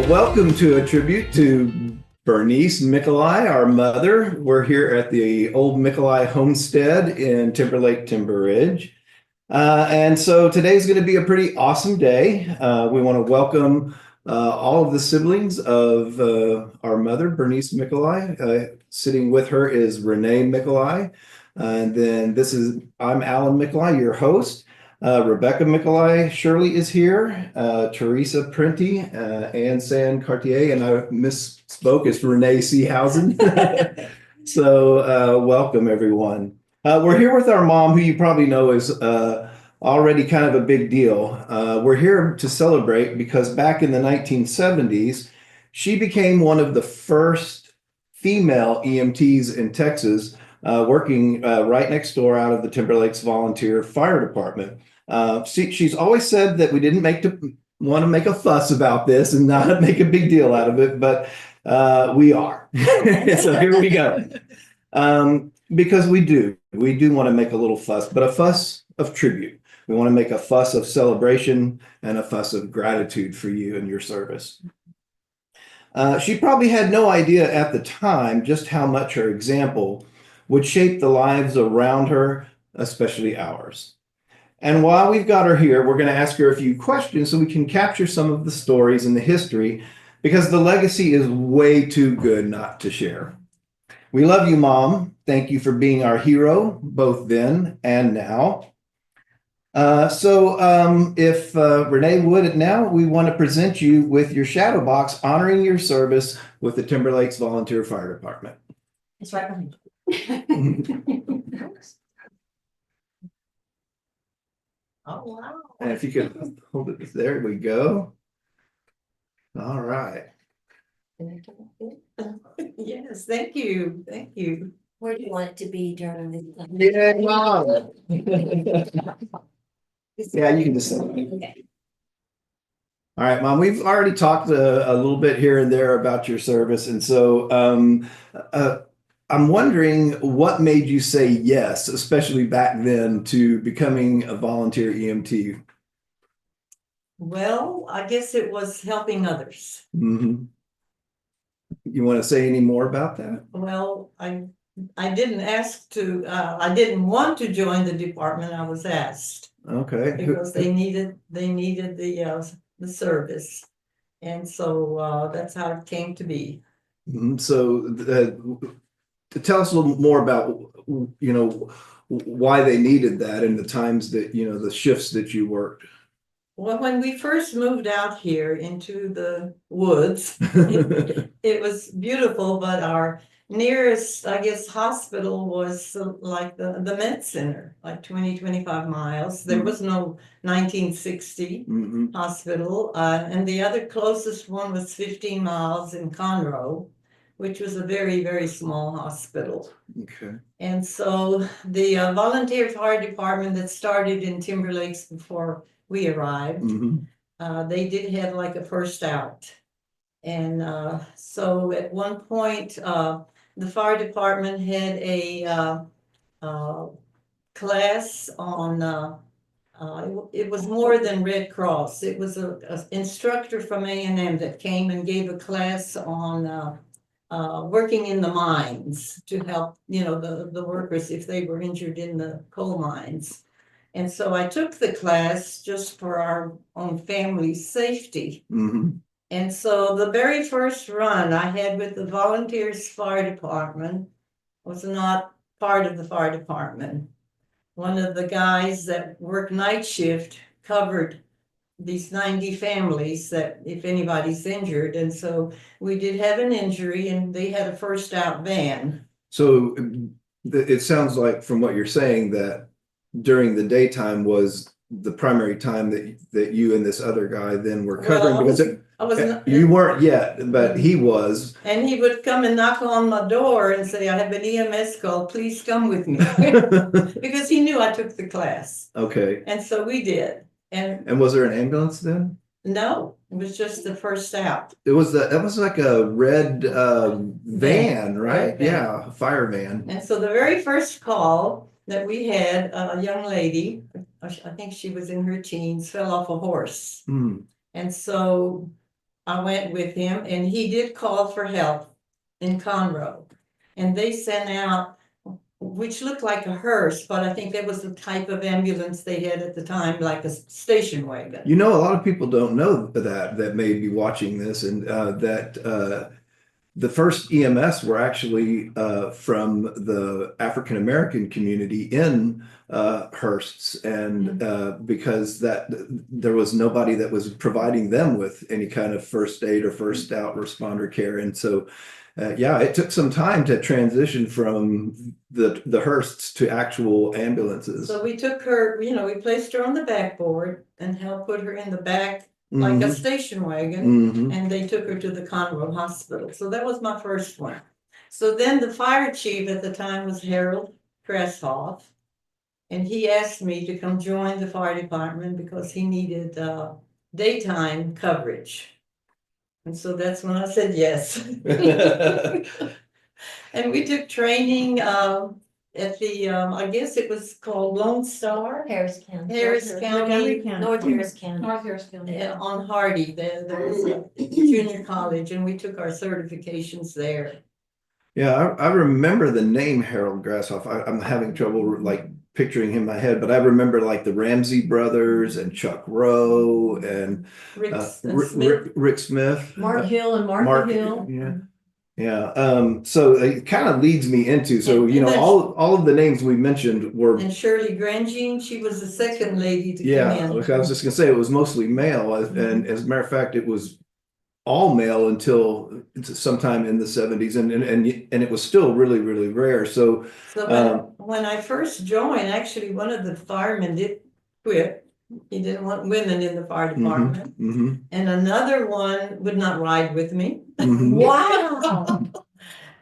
Well, welcome to a tribute to Bernice Mikolaj, our mother. We're here at the old Mikolaj homestead in Timberlake, Timber Ridge. And so today's going to be a pretty awesome day. We want to welcome all of the siblings of our mother, Bernice Mikolaj. Sitting with her is Renee Mikolaj. And then I'm Alan Mikolaj, your host. Rebecca Mikolaj, Shirley is here. Theresa Printy, Ann SanCartier, and I misspoke, it's Renee Seehausen. So welcome everyone. We're here with our mom, who you probably know is already kind of a big deal. We're here to celebrate because back in the 1970s, she became one of the first female EMTs in Texas, working right next door out of the Timberlake's Volunteer Fire Department. She's always said that we didn't want to make a fuss about this and not make a big deal out of it, but we are. So here we go. Because we do want to make a little fuss, but a fuss of tribute. We want to make a fuss of celebration and a fuss of gratitude for you and your service. She probably had no idea at the time just how much her example would shape the lives around her, especially ours. And while we've got her here, we're going to ask her a few questions so we can capture some of the stories and the history, because the legacy is way too good not to share. We love you, Mom. Thank you for being our hero, both then and now. If Renee would now, we want to present you with your shadow box honoring your service with the Timberlake's Volunteer Fire Department. It's right behind you. Oh, wow. And if you could hold it, there we go. All right. Yes, thank you. Thank you. Where do you want it to be during this? Yeah, Mom. Yeah, you can just say. Okay. All right, Mom, we've already talked a little bit here and there about your service. And so I'm wondering what made you say yes, especially back then, to becoming a volunteer EMT? Well, I guess it was helping others. Mm-hmm. You want to say any more about that? Well, I didn't I didn't want to join the department. I was asked. Okay. Because they needed the service. And so that's how it came to be. So to tell us a little more about, why they needed that and the times that, the shifts that you worked. Well, when we first moved out here into the woods, it was beautiful, but our nearest, I guess, hospital was like the med center, like 25 miles. There was no 1960 hospital. And the other closest one was 15 miles in Conroe, which was a very, very small hospital. Okay. And so the volunteer fire department that started in Timberlakes before we arrived, they did have like a first out. And so at one point, the fire department had a class on, it was more than Red Cross. It was an instructor from A&M that came and gave a class on working in the mines to help, the workers if they were injured in the coal mines. And so I took the class just for our own family safety. And so the very first run I had with the Volunteers Fire Department was not part of the fire department. One of the guys that worked night shift covered these 90 families that if anybody's injured. And so we did have an injury and they had a first out van. So it sounds like from what you're saying that during the daytime was the primary time that you and this other guy then were covering, because you weren't yet, but he was. And he would come and knock on my door and say, I have an EMS call, please come with me. Because he knew I took the class. Okay. And so we did. And was there an ambulance then? No, it was just the first out. That was like a red van, right? Van. Yeah, a fire van. And so the very first call that we had, a young lady, I think she was in her teens, fell off a horse. And so I went with him, and he did call for help in Conroe. And they sent out, which looked like a hearse, but I think that was the type of ambulance they had at the time, like a station wagon. You know, a lot of people don't know that may be watching this, and that the first EMS were actually from the African American community in Hearsts, and because that there was nobody that was providing them with any kind of first aid or first out responder care, and so yeah, it took some time to transition from the Hearsts to actual ambulances. So we took her, we placed her on the backboard and helped put her in the back like a station wagon, and they took her to the Conroe Hospital. So that was my first one. So then the fire chief at the time was Harold Kresshoff, and he asked me to come join the fire department because he needed daytime coverage. And so that's when I said yes. And we took training at the, I guess it was called Lone Star. Harris County. Harris County. North Harris County. North Harris County. On Hardy, there was a junior college, and we took our certifications there. Yeah, I remember the name Harold Grassoff. I'm having trouble like picturing him in my head, but I remember like the Ramsey brothers and Chuck Rowe and Rick Smith, Mark Hill and Martha Hill. Yeah, yeah. So it kind of leads me into And all of the names we mentioned were. And Shirley Grangine, she was the second lady to Yeah, come in. I was just gonna say it was mostly male, and as a matter of fact, it was all male until sometime in the 70s, and it was still really, really rare. So when I first joined, actually one of the firemen did quit. He didn't want women in the fire department. And another one would not ride with me. Wow.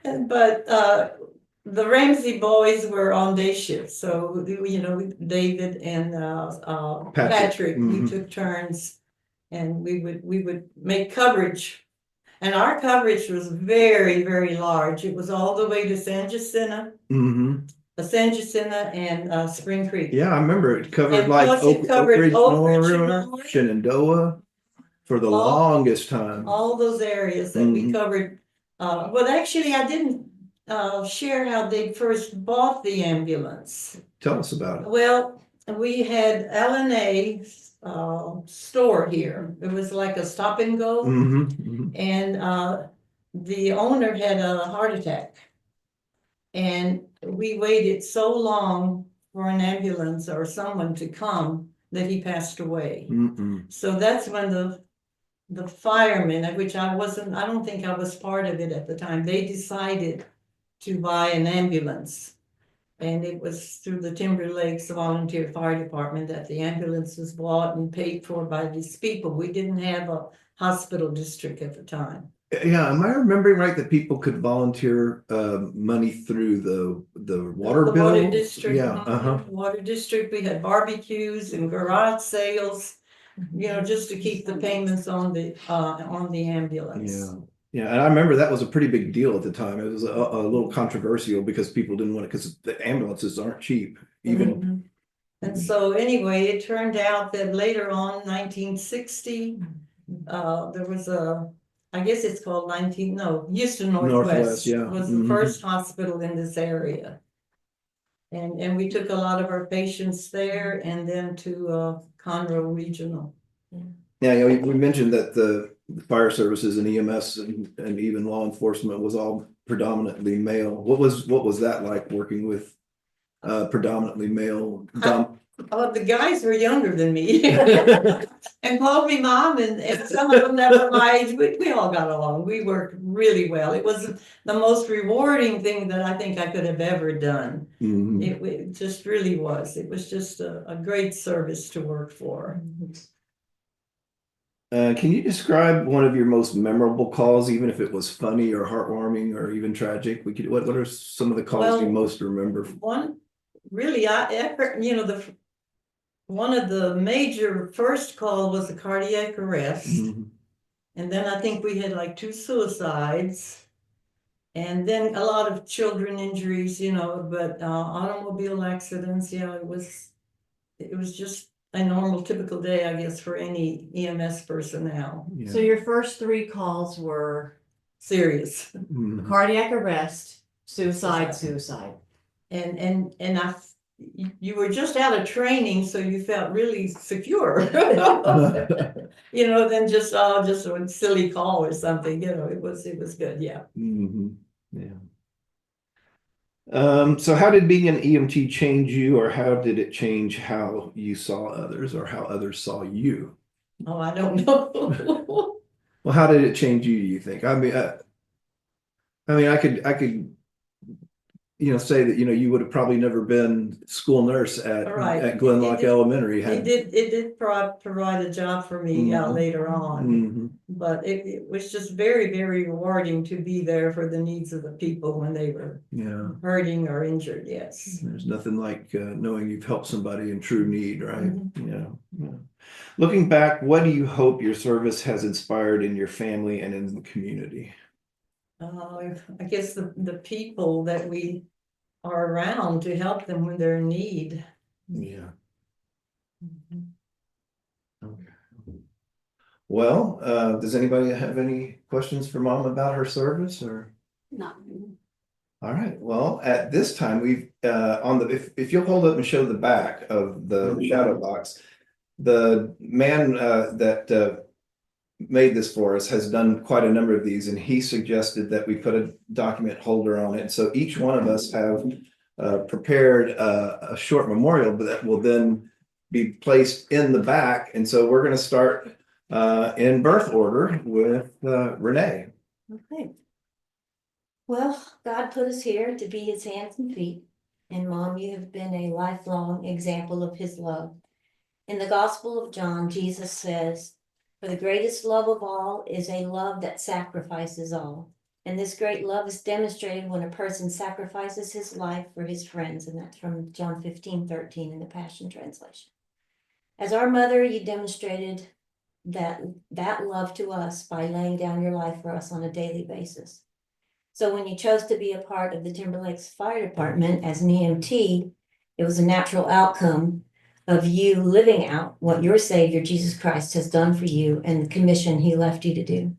But the Ramsey boys were on day shift. So, David and Patrick, we took turns. And we would make coverage, and our coverage was very, very large. It was all the way to San Jacinto, and Spring Creek. Yeah, I remember it covered And like plus it covered Oak Ridge, Oak Ridge, Shenandoah for the longest time. All those areas that we covered. But actually, I didn't share how they first bought the ambulance. Tell us about it. Well, we had L&A store here. It was like a stop and go. And the owner had a heart attack. And we waited so long for an ambulance or someone to come that he passed away. So that's when the firemen, of which I don't think I was part of it at the time, they decided to buy an ambulance. And it was through the Timber Lakes Volunteer Fire Department that the ambulance was bought and paid for by these people. We didn't have a hospital district at the time. Yeah, am I remembering right that people could volunteer money through the water bill? Water district. Yeah, Water district. We had barbecues and garage sales, just to keep the payments on the ambulance. Yeah. Yeah, and I remember that was a pretty big deal at the time. It was a little controversial because people didn't want it because the ambulances aren't cheap, even. And so anyway, it turned out that later on, 1960, there was I guess it's called Houston Northwest was the first hospital in this area. And we took a lot of our patients there and then to Conroe Regional. Yeah, we mentioned that the fire services and EMS and even law enforcement was all predominantly male. What was that like working with predominantly male? The guys were younger than me and called me mom, and some of them that were my age. We all got along. We worked really well. It was the most rewarding thing that I think I could have ever done. It just really was. It was just a great service to work for. Can you describe one of your most memorable calls, even if it was funny or heartwarming or even tragic? What are some of the calls you most remember? One, really, one of the major first call was a cardiac arrest. And then I think we had like 2 suicides. And then a lot of children injuries, but automobile accidents, it was just a normal typical day, I guess, for any EMS personnel. So your first 3 calls were Serious. Mhm. cardiac arrest, suicide. And you were just out of training, so you felt really secure. You know, than just a silly call or something, you know, it was good, yeah. Mhm. Yeah. So how did being an EMT change you, or how did it change how you saw others, or how others saw you? Oh, I don't know. Well, how did it change you, do you think? I mean, I could, say that, you would have probably never been school nurse at Right. Glenlock Elementary. It did provide a job for me Mhm. later on, Mhm. but it was just very, very rewarding to be there for the needs of the people when they were Yeah. hurting or injured, yes. There's nothing like knowing you've helped somebody in true need, right? Mhm. Yeah. Looking back, what do you hope your service has inspired in your family and in the community? I guess the people that we are around to help them when they're in need. Yeah. Okay. Well, does anybody have any questions for Mom about her service, or? No. All right, well, at this time, we've, if you'll hold up and show the back of the shadow box, the man, that made this for us has done quite a number of these, and he suggested that we put a document holder on it. So each one of us have prepared a short memorial, but that will then be placed in the back. And so we're going to start in birth order with Renee. Okay. Well, God put us here to be his hands and feet. And Mom, you have been a lifelong example of his love. In the Gospel of John, Jesus says, "For the greatest love of all is a love that sacrifices all. And this great love is demonstrated when a person sacrifices his life for his friends." And that's from John 15:13 in the Passion Translation. As our mother, you demonstrated that love to us by laying down your life for us on a daily basis. So when you chose to be a part of the Timber Lakes Fire Department as an EMT, it was a natural outcome of you living out what your Savior, Jesus Christ, has done for you and the commission he left you to do.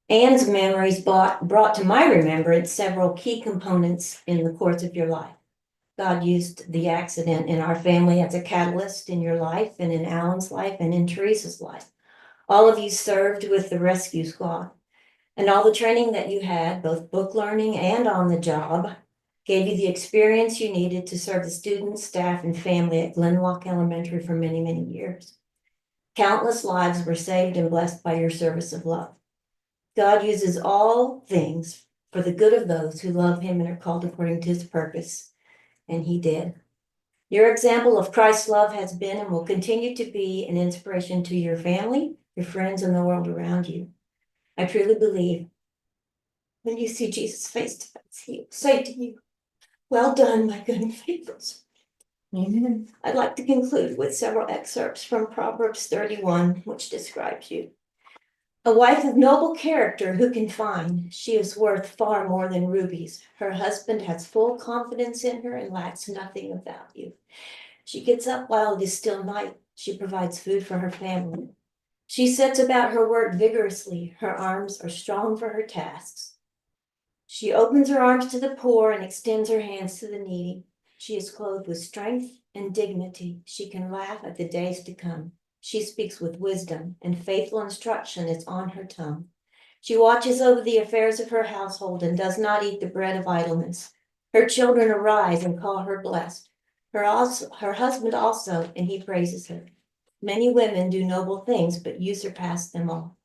Ann's memories brought to my remembrance several key components in the course of your life. God used the accident in our family as a catalyst in your life and in Alan's life and in Theresa's life. All of you served with the rescue squad. And all the training that you had, both book learning and on the job, gave you the experience you needed to serve the students, staff, and family at Glenlock Elementary for many, many years. Countless lives were saved and blessed by your service of love. God uses all things for the good of those who love him and are called according to his purpose, and he did. Your example of Christ's love has been and will continue to be an inspiration to your family, your friends, and the world around you. I truly believe when you see Jesus face to face, he will say to you, "Well done, my good and faithful servant." Amen. I'd like to conclude with several excerpts from Proverbs 31, which describes you. "A wife of noble character who can find? She is worth far more than rubies. Her husband has full confidence in her and lacks nothing of value. She gets up while it is still night. She provides food for her family. She sets about her work vigorously. Her arms are strong for her tasks. She opens her arms to the poor and extends her hands to the needy. She is clothed with strength and dignity. She can laugh at the days to come. She speaks with wisdom, and faithful instruction is on her tongue. She watches over the affairs of her household and does not eat the bread of idleness. Her children arise and call her blessed. Her husband also, and he praises her. Many women do noble things, but you surpass them all.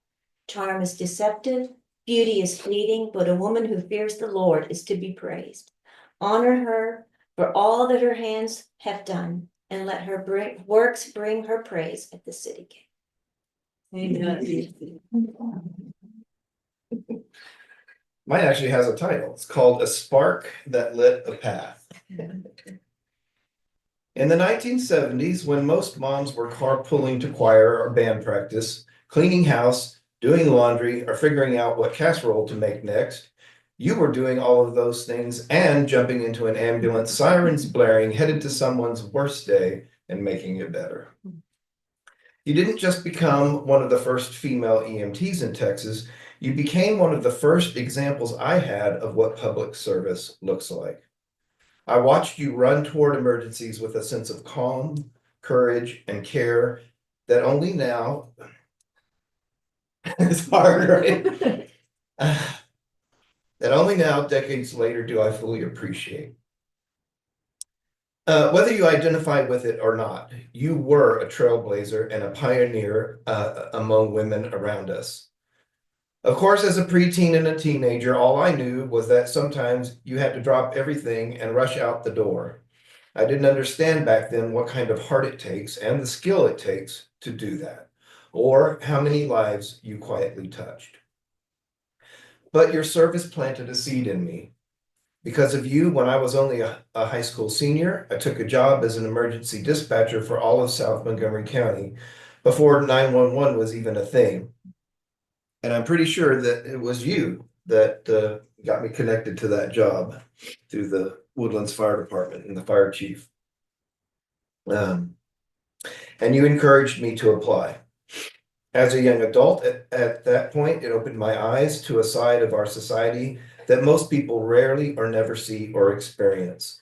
Charm is deceptive, beauty is fleeting, but a woman who fears the Lord is to be praised. Honor her for all that her hands have done, and let her works bring her praise at the city gate." Mine actually has a title. It's called "A Spark That Lit a Path." In the 1970s, when most moms were carpooling to choir or band practice, cleaning house, doing laundry, or figuring out what casserole to make next, you were doing all of those things and jumping into an ambulance, sirens blaring, headed to someone's worst day and making it better. You didn't just become one of the first female EMTs in Texas, you became one of the first examples I had of what public service looks like. I watched you run toward emergencies with a sense of calm, courage, and care that only now, it's hard, right? That only now, decades later, do I fully appreciate. Whether you identify with it or not, you were a trailblazer and a pioneer among women around us. Of course, as a preteen and a teenager, all I knew was that sometimes you had to drop everything and rush out the door. I didn't understand back then what kind of heart it takes and the skill it takes to do that, or how many lives you quietly touched. But your service planted a seed in me. Because of you, when I was only a high school senior, I took a job as an emergency dispatcher for all of South Montgomery County before 911 was even a thing. And I'm pretty sure that it was you that got me connected to that job through the Woodlands Fire Department and the fire chief. And you encouraged me to apply. As a young adult, at that point, it opened my eyes to a side of our society that most people rarely or never see or experience.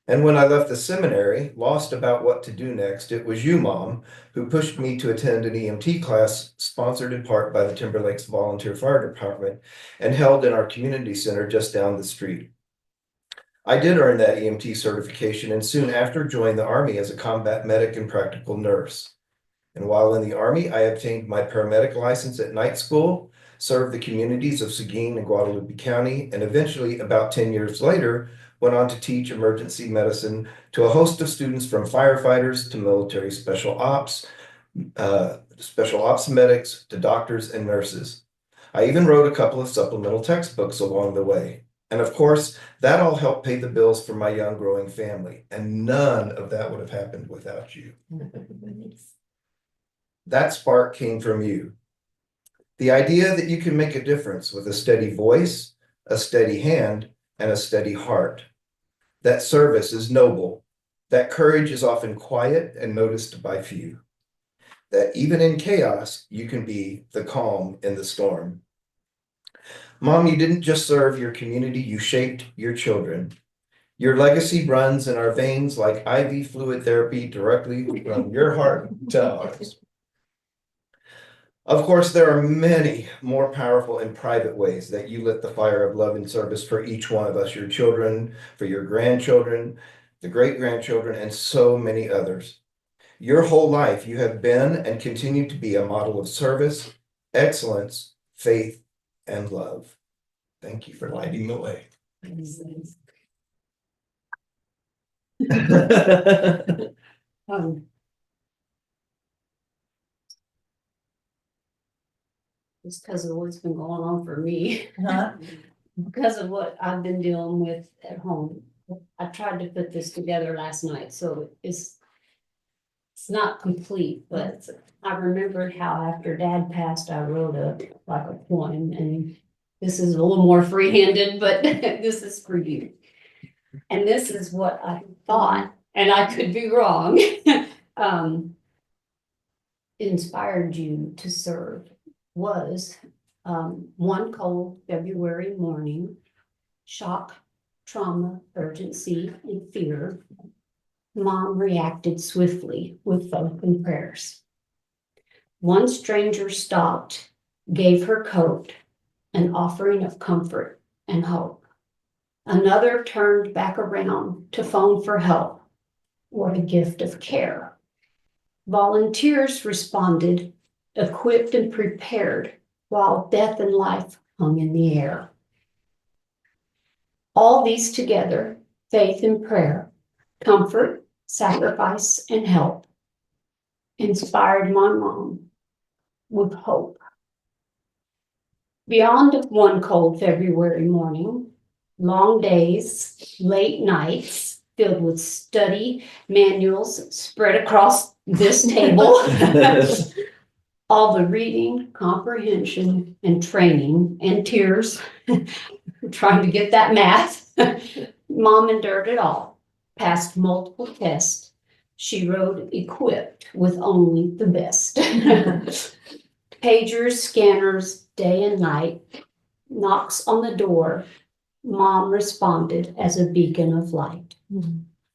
And when I left the seminary, lost about what to do next, it was you, Mom, who pushed me to attend an EMT class sponsored in part by the Timber Lakes Volunteer Fire Department and held in our community center just down the street. I did earn that EMT certification and soon after joined the Army as a combat medic and practical nurse. And while in the Army, I obtained my paramedic license at night school, served the communities of Seguin and Guadalupe County, and eventually, about 10 years later, went on to teach emergency medicine to a host of students from firefighters to military special ops medics to doctors and nurses. I even wrote a couple of supplemental textbooks along the way. And of course, that all helped pay the bills for my young growing family. And none of that would have happened without you. That spark came from you. The idea that you can make a difference with a steady voice, a steady hand, and a steady heart. That service is noble. That courage is often quiet and noticed by few. That even in chaos, you can be the calm in the storm. Mom, you didn't just serve your community, you shaped your children. Your legacy runs in our veins like IV fluid therapy directly from your heart to ours. Of course, there are many more powerful and private ways that you lit the fire of love and service for each one of us, your children, for your grandchildren, the great-grandchildren, and so many others. Your whole life, you have been and continue to be a model of service, excellence, faith, and love. Thank you for lighting the way. Just because of what's been going on for me, Huh? because of what I've been dealing with at home. I tried to put this together last night, so it's not complete, but I remembered how after Dad passed, I wrote a poem, and this is a little more free-handed, but this is for you. And this is what I thought, and I could be wrong, inspired you to serve. Was one cold February morning, shock, trauma, urgency, and fear. Mom reacted swiftly with faith and prayers. One stranger stopped, gave her coat, an offering of comfort and hope. Another turned back around to phone for help. What a gift of care. Volunteers responded, equipped and prepared, while death and life hung in the air. All these together, faith and prayer, comfort, sacrifice, and help, inspired my mom with hope. Beyond one cold February morning, long days, late nights, filled with study manuals spread across this table. All the reading, comprehension, and training, and tears, trying to get that math. Mom endured it all, passed multiple tests, She rode equipped with only the best. Pagers, scanners, day and night, knocks on the door. Mom responded as a beacon of light.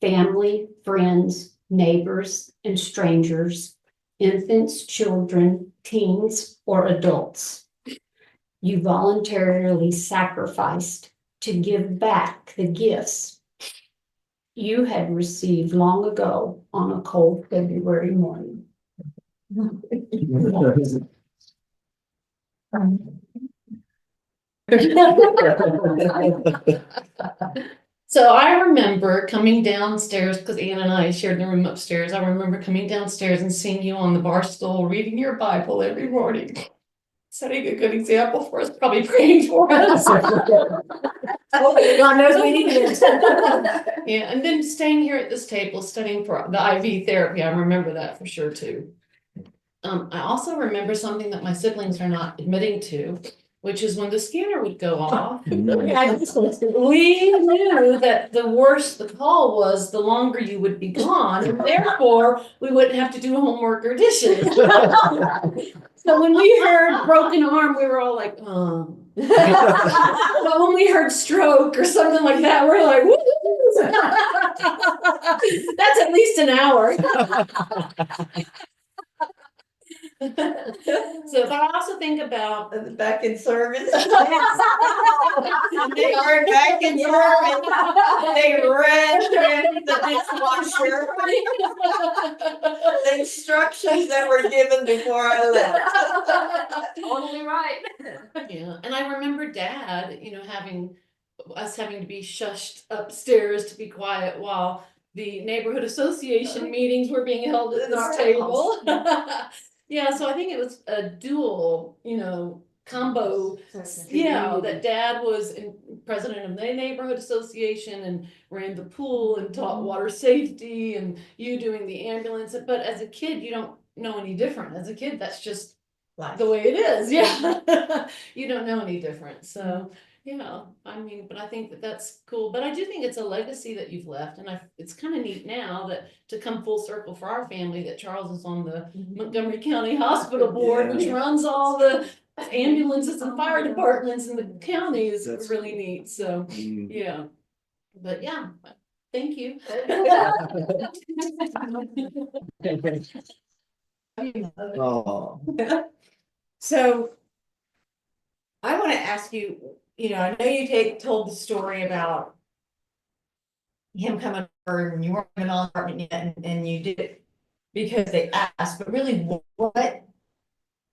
Family, friends, neighbors, and strangers, infants, children, teens, or adults. You voluntarily sacrificed to give back the gifts you had received long ago on a cold February morning. So I remember coming downstairs, because Ann and I shared the room upstairs. I remember coming downstairs and seeing you on the bar stool reading your Bible every morning. Setting a good example for us, probably praying for us. God knows we need it. Yeah, and then staying here at this table studying for the IV therapy. I remember that for sure too. I also remember something that my siblings are not admitting to, which is when the scanner would go off. We knew that the worse the call was, the longer you would be gone, and therefore we wouldn't have to do homework or dishes. So when we heard broken arm, we were all like, oh. But when we heard stroke or something like that, we're like, woo. That's at least an hour. So but I also think about Back in service. They are back in service. They ran the dishwasher. The instructions that were given before I left. Totally right. Yeah, and I remember Dad, having to be shushed upstairs to be quiet while the neighborhood association meetings were being held at In this our table. Yeah, so I think it was a dual, combo. Yeah, that Dad was president of the neighborhood association and ran the pool and taught water safety, and you doing the ambulance. But as a kid, you don't know any different. As a kid, that's just the way it is. Yeah, you don't know any different. So but I think that that's cool. But I do think it's a legacy that you've left, and it's kind of neat now that to come full circle for our family that Charles is on the Montgomery County Hospital Board, which runs all the ambulances and fire departments in the county is That's really neat. So yeah, but yeah, thank you. Oh, So I want to ask you, I know you told the story about him coming over and you weren't even on the apartment yet and you did it because they asked, but really what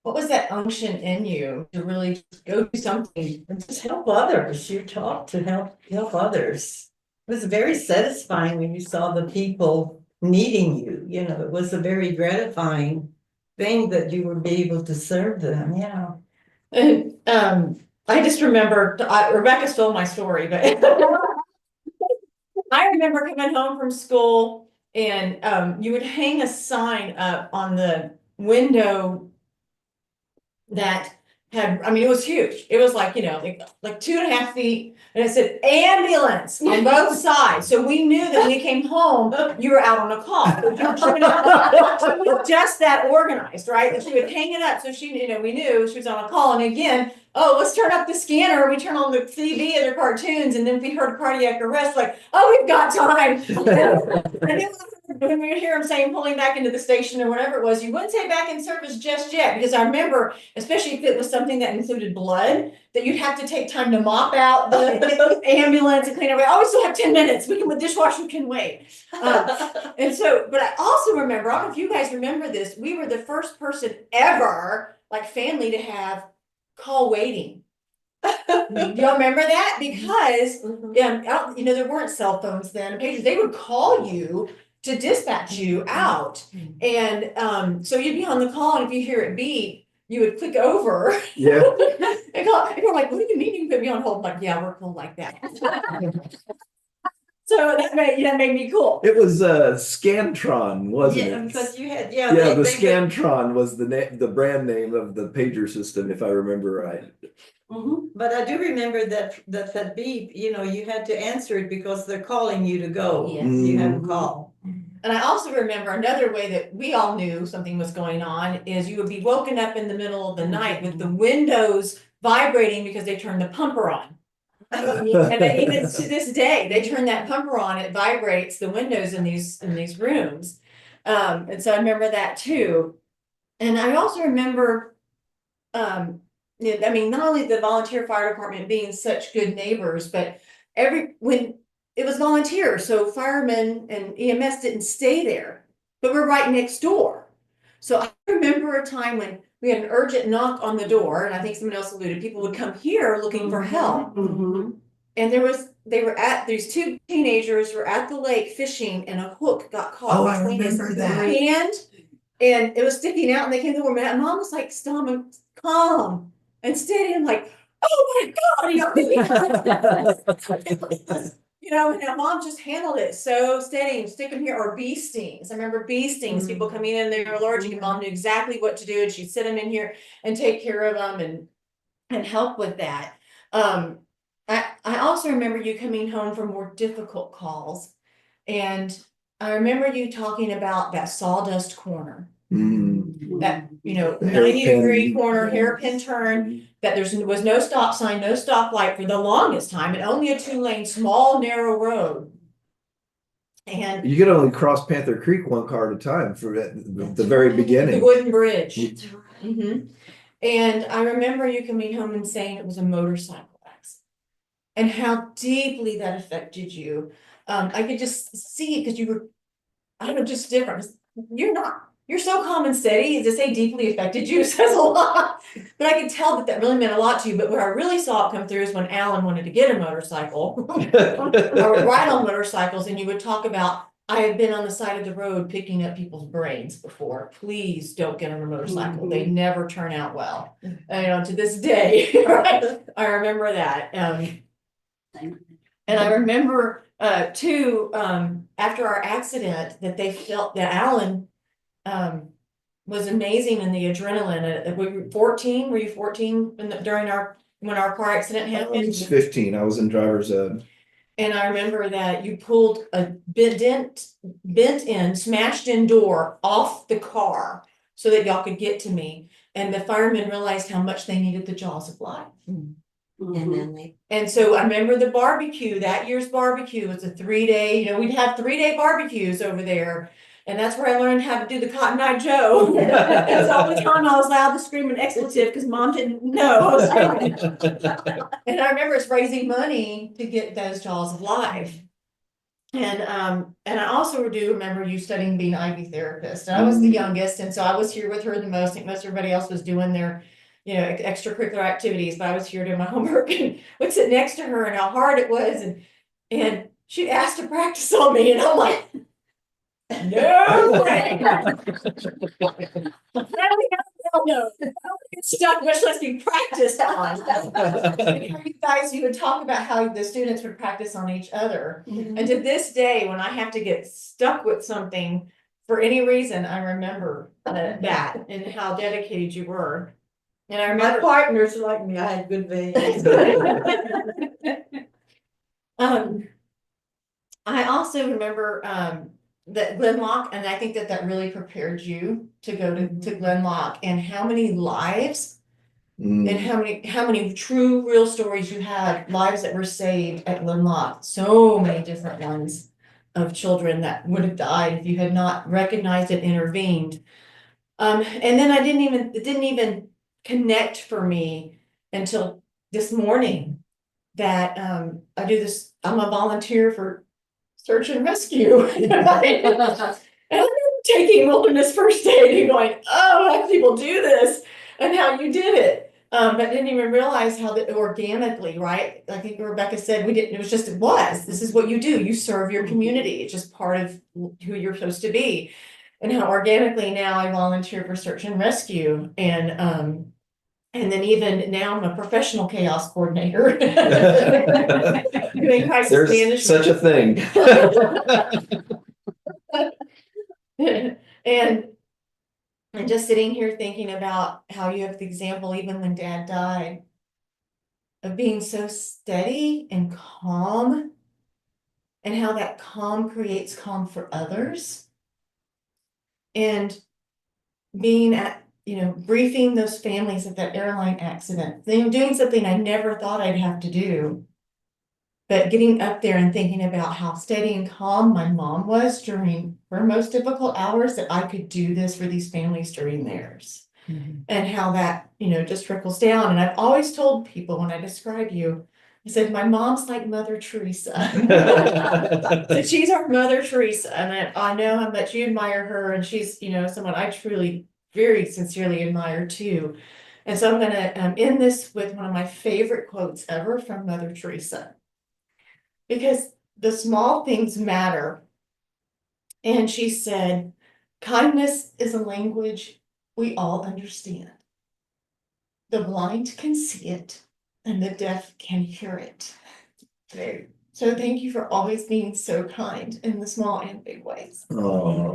was that unction in you to really just go do something? And just help others. You taught to help others. It was very satisfying when you saw the people needing you. It was a very gratifying thing that you would be able to serve them. Yeah. And I just remember, Rebecca stole my story, but I remember coming home from school and you would hang a sign up on the window that had, it was huge. It was like 2.5 feet, and it said ambulance on both sides. So we knew that when we came home, you were out on a call. She was just that organized, right? And she would hang it up so we knew she was on a call. And again, let's turn up the scanner. We turn on the TV and the cartoons, and then we heard cardiac arrest, like, we've got time. And then when we would hear him saying pulling back into the station or whatever it was, you wouldn't say back in service just yet, because I remember, especially if it was something that included blood, that you'd have to take time to mop out the ambulance and clean everything. We still have 10 minutes. The dishwasher can wait. And so, but I also remember, I don't know if you guys remember this, we were the first person ever, like family, to have call waiting. Y'all remember that? Because there weren't cell phones then. They would call you to dispatch you out, and so you'd be on the call, and if you hear it beep, you would click over. yeah. And you're like, "What do you mean you put me on hold?" I'm like, yeah, we're cool like that. So that made me cool. It was Scantron, wasn't Yeah, it? because you had, Yeah, the Scantron was the brand name of the pager system, if I remember right. But I do remember that beep, you had to answer it because they're calling you to go. Yes. You had a call. And I also remember another way that we all knew something was going on is you would be woken up in the middle of the night with the windows vibrating because they turned the pumper on. And then even to this day, they turn that pumper on, it vibrates the windows in these rooms. And so I remember that too. And I also remember, I mean, not only the volunteer fire department being such good neighbors, but when it was volunteer, so firemen and EMS didn't stay there, but we're right next door. So I remember a time when we had an urgent knock on the door, and I think someone else alluded, people would come here looking for help. And these two teenagers were at the lake fishing, and a hook got caught Oh, I between his remember that. hand, and it was sticking out, and they came to where my mom was like, calm and steady. I'm like, oh my God, and our mom just handled it so steady and stick them here, or bee stings. I remember bee stings, people coming in, they were allergic, and mom knew exactly what to do, and she'd sit them in here and take care of them and help with that. I also remember you coming home from more difficult calls, and I remember you talking about that sawdust corner. That, The 90-degree hairpin. corner, hairpin turn, that was no stop sign, no stoplight for the longest time, and only a 2-lane, small, narrow road. And You could only cross Panther Creek one car at a time for the very the beginning. wooden bridge. That's right. And I remember you coming home and saying it was a motorcycle accident, and how deeply that affected you. I could just see it because you were, I don't know, just different. You're so calm and steady. To say deeply affected you says a lot, but I could tell that really meant a lot to you. But where I really saw it come through is when Alan wanted to get a motorcycle. I would ride on motorcycles, and you would talk about, I have been on the side of the road picking up people's brains before. Please don't get on a motorcycle. They never turn out well. To this day, right? I remember that. And I remember too, after our accident, that they felt that Alan was amazing in the adrenaline. Were you 14? Were you 14 when our car accident I happened? was 15. I was in driver's ed. And I remember that you pulled a smashed in door off the car so that y'all could get to me. And the firemen realized how much they needed the jaws of life. And then And so I remember the barbecue, that year's barbecue was a 3-day, we'd have 3-day barbecues over there. And that's where I learned how to do the Cotton Eye Joe. That's all the time I was allowed to scream an expletive because mom didn't know. And I remember it's raising money to get those jaws of life. And I also do remember you studying being Ivy therapist. And I was the youngest, and so I was here with her the most. I think most everybody else was doing their extracurricular activities, but I was here doing my homework and would sit next to her, and how hard it was, and she asked to practice on me, and I'm like, no way. No, stuck, much less be practiced on. You would talk about how the students would practice on each other. And to this day, when I have to get stuck with something for any reason, I remember that and how dedicated you were. And I remember My partners like me, I had good veins. I also remember that Glenlock, and I think that really prepared you to go to Glenlock, and how many lives and how many true real stories you had, lives that were saved at Glenlock. So many different ones of children that would have died if you had not recognized it, intervened. And then it didn't even connect for me until this morning that I do this. I'm a volunteer for search and rescue. And I remember taking wilderness first aid and going, oh, how people do this and how you did it. But didn't even realize how that organically, right? I think Rebecca said this is what you do. You serve your community. It's just part of who you're supposed to be. And how organically now I volunteer for search and rescue. And then even now I'm a professional chaos coordinator. Doing crisis There's management. such a thing. And just sitting here thinking about how you have the example, even when Dad died, of being so steady and calm, and how that calm creates calm for others. And being at, briefing those families at that airline accident, doing something I never thought I'd have to do. But getting up there and thinking about how steady and calm my mom was during her most difficult hours, that I could do this for these families during theirs. And how that, just trickles down. And I've always told people when I describe you, I said, my mom's like Mother Teresa. That she's our Mother Teresa. And I know how much you admire her. And she's, someone I truly, very sincerely admire too. And so I'm going to end this with one of my favorite quotes ever from Mother Teresa. Because the small things matter. And she said, kindness is a language we all understand. The blind can see it, and the deaf can hear it. So thank you for always being so kind in the small and big ways. Oh.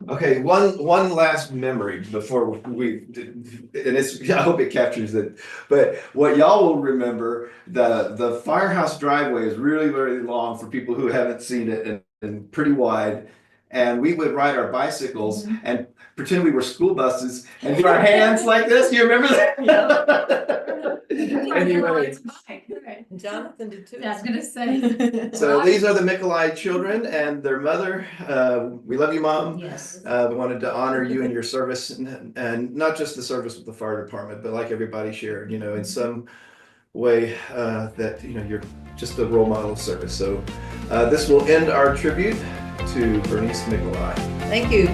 Okay, one last memory before we, and it's, I hope it captures it, but what y'all will remember, the firehouse driveway is really, really long for people who haven't seen it, and pretty wide. And we would ride our bicycles and pretend we were school buses and do our hands like this. You remember that? Anyway. Jonathan did too. I was gonna say. So these are the Mikolaj children and their mother. We love you, Mom. Yes. We wanted to honor you and your service, and not just the service with the fire department, but like everybody shared, in some way that, you're just a role model of service. So this will end our tribute to Bernice Mikolaj. Thank you.